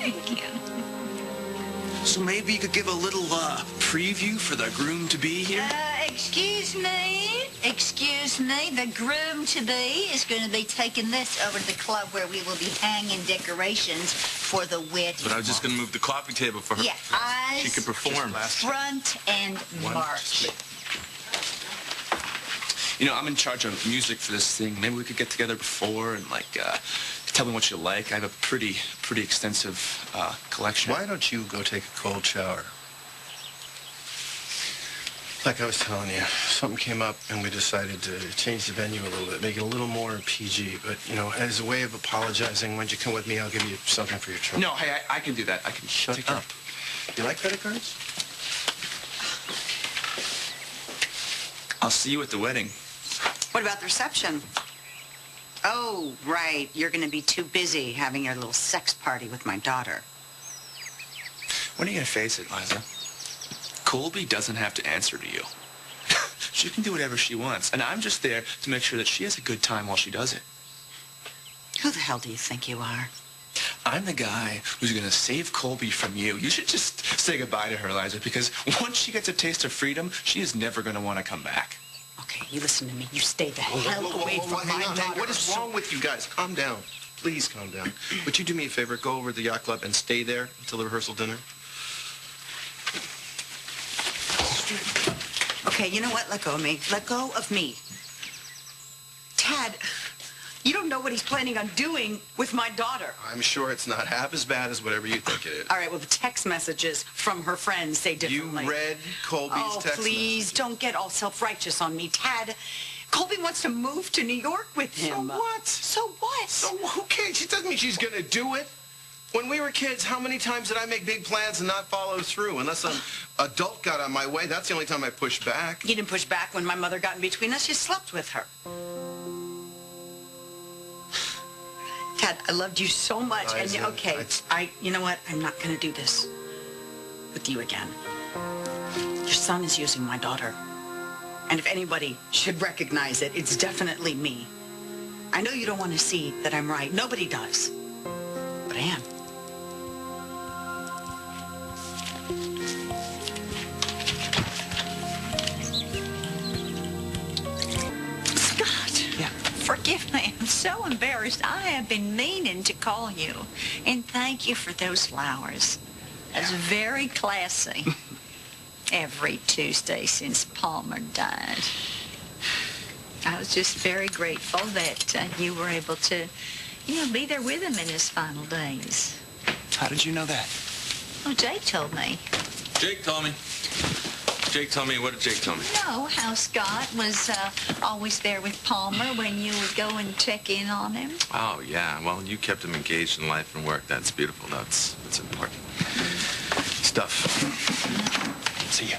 Thank you. So maybe you could give a little preview for the groom-to-be here? Excuse me. Excuse me. The groom-to-be is going to be taking this over to the club where we will be hanging decorations for the wedding. But I was just going to move the coffee table for her. Yeah, eyes, she could perform. front, and march. You know, I'm in charge of music for this thing. Maybe we could get together before and, like, tell me what you like. I have a pretty extensive collection. Why don't you go take a cold shower? Like I was telling you, something came up and we decided to change the venue a little bit, make it a little more PG. But, you know, as a way of apologizing, when you come with me, I'll give you something for your trouble. No, hey, I can do that. I can Shut up. You like credit cards? I'll see you at the wedding. What about the reception? Oh, right. You're going to be too busy having your little sex party with my daughter. When are you going to face it, Liza? Colby doesn't have to answer to you. She can do whatever she wants, and I'm just there to make sure that she has a good time while she does it. Who the hell do you think you are? I'm the guy who's going to save Colby from you. You should just say goodbye to her, Liza, because once she gets a taste of freedom, she is never going to want to come back. Okay, you listen to me. You stay the hell away from my daughter. What is wrong with you guys? Calm down. Please calm down. Would you do me a favor? Go over to the yacht club and stay there until the rehearsal dinner. Okay, you know what? Let go of me. Let go of me. Tad, you don't know what he's planning on doing with my daughter. I'm sure it's not half as bad as whatever you think it is. All right, well, the text messages from her friends say differently. You read Colby's text please, messages. don't get all self-righteous on me. Tad, Colby wants to move to New York with him. So what? So what? So who cares? It doesn't mean she's going to do it. When we were kids, how many times did I make big plans and not follow through? Unless an adult got on my way, that's the only time I pushed back. You didn't push back when my mother got in between us. You slept with her. Tad, I loved you so much. Liza, And okay, you know what? I'm not going to do this with you again. Your son is using my daughter. And if anybody should recognize it, it's definitely me. I know you don't want to see that I'm right. Nobody does. But I am. Scott. Yeah. Forgive me. I'm so embarrassed. I have been meaning to call you. And thank you for those flowers. That's very classy. Every Tuesday since Palmer died. I was just very grateful that you were able to, be there with him in his final days. How did you know that? Oh, Jake told me. Jake told me. What did Jake tell me? No, how Scott was always there with Palmer when you would go and check in on him. Oh, yeah. Well, you kept him engaged in life and work. That's beautiful. That's important stuff. See ya.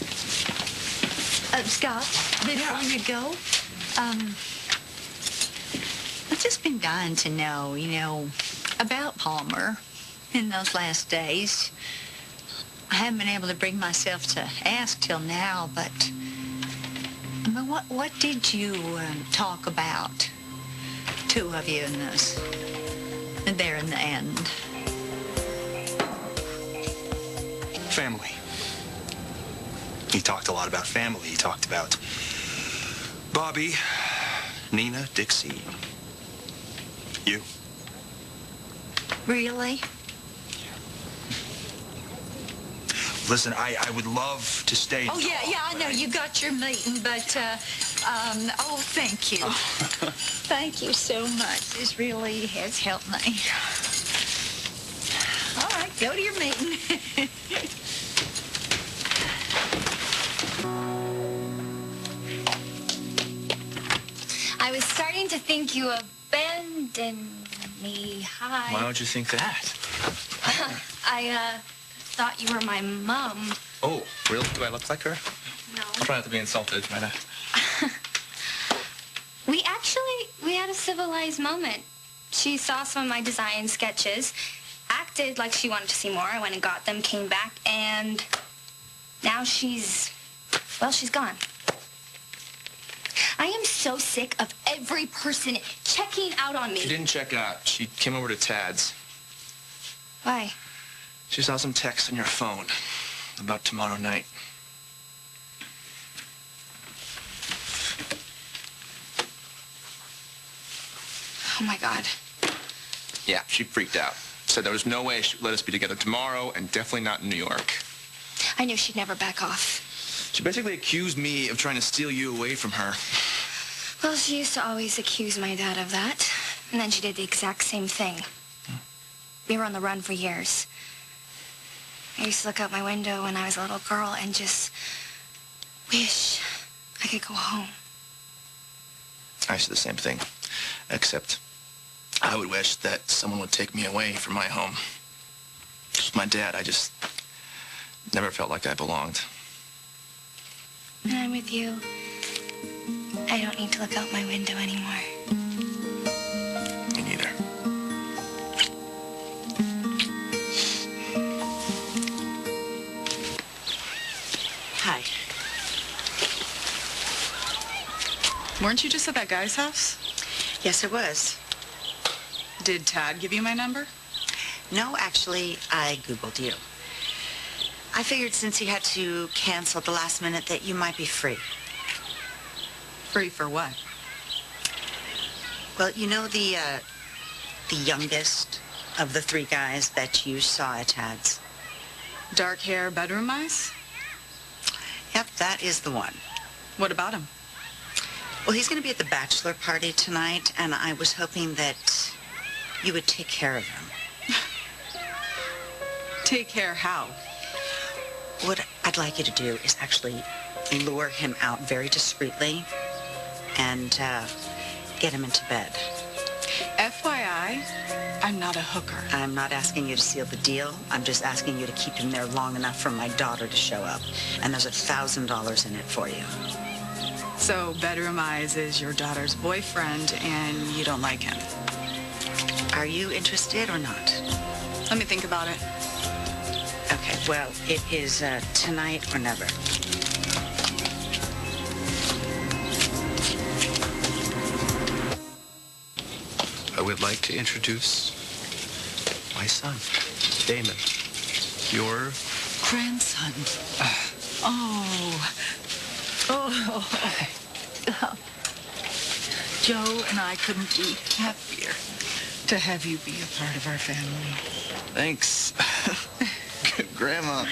Scott, before you go, I've just been dying to know, about Palmer in those last days. I haven't been able to bring myself to ask till now, but what did you talk about, two of you in this, there in the end? Family. He talked a lot about family. He talked about Bobby, Nina, Dixie, you. Really? Listen, I would love to stay. Oh, yeah, I know. You got your meeting, but, thank you. Thank you so much. This really has helped me. All right, go to your meeting. I was starting to think you abandoned me. Hi. Why would you think that? I thought you were my mom. Oh, really? Do I look like her? No. I'll try not to be insulted by that. We had a civilized moment. She saw some of my design sketches, acted like she wanted to see more. I went and got them, came back, and now she's gone. I am so sick of every person checking out on me. She didn't check out. She came over to Tad's. Why? She saw some text on your phone about tomorrow night. Oh, my God. Yeah, she freaked out. Said there was no way she would let us be together tomorrow, and definitely not in New York. I knew she'd never back off. She basically accused me of trying to steal you away from her. Well, she used to always accuse my dad of that. And then she did the exact same thing. We were on the run for years. I used to look out my window when I was a little girl and just wish I could go home. I used to do the same thing, except I would wish that someone would take me away from my home. With my dad, I just never felt like I belonged. When I'm with you, I don't need to look out my window anymore. Me neither. Hi. Weren't you just at that guy's house? Yes, it was. Did Tad give you my number? No, actually, I Googled you. I figured since he had to cancel at the last minute that you might be free. Free for what? Well, you know the youngest of the three guys that you saw at Tad's? Dark hair, bedroom mice? Yep, that is the one. What about him? Well, he's going to be at the bachelor party tonight, and I was hoping that you would take care of him. Take care how? What I'd like you to do is actually lure him out very discreetly and get him into bed. FYI, I'm not a hooker. I'm not asking you to seal the deal. I'm just asking you to keep him there long enough for my daughter to show up. And there's $1,000 in it for you. So Bedroom Eyes is your daughter's boyfriend and you don't like him. Are you interested or not? Let me think about it. Okay, well, it is tonight or never. I would like to introduce my son, Damon. Your Grandson. Joe and I couldn't be happier to have you be a part of our family. Thanks. Grandma.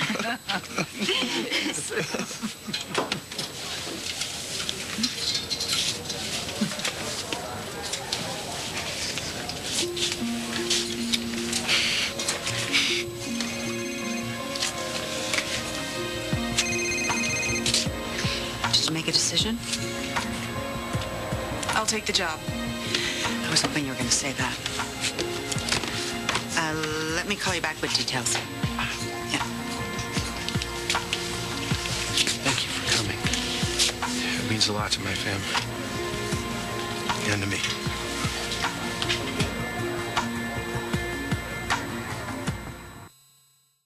Did you make a decision? I'll take the job. I was hoping you were going to say that. Let me call you back with details. Yeah. Thank you for coming. It means a lot to my family and to me.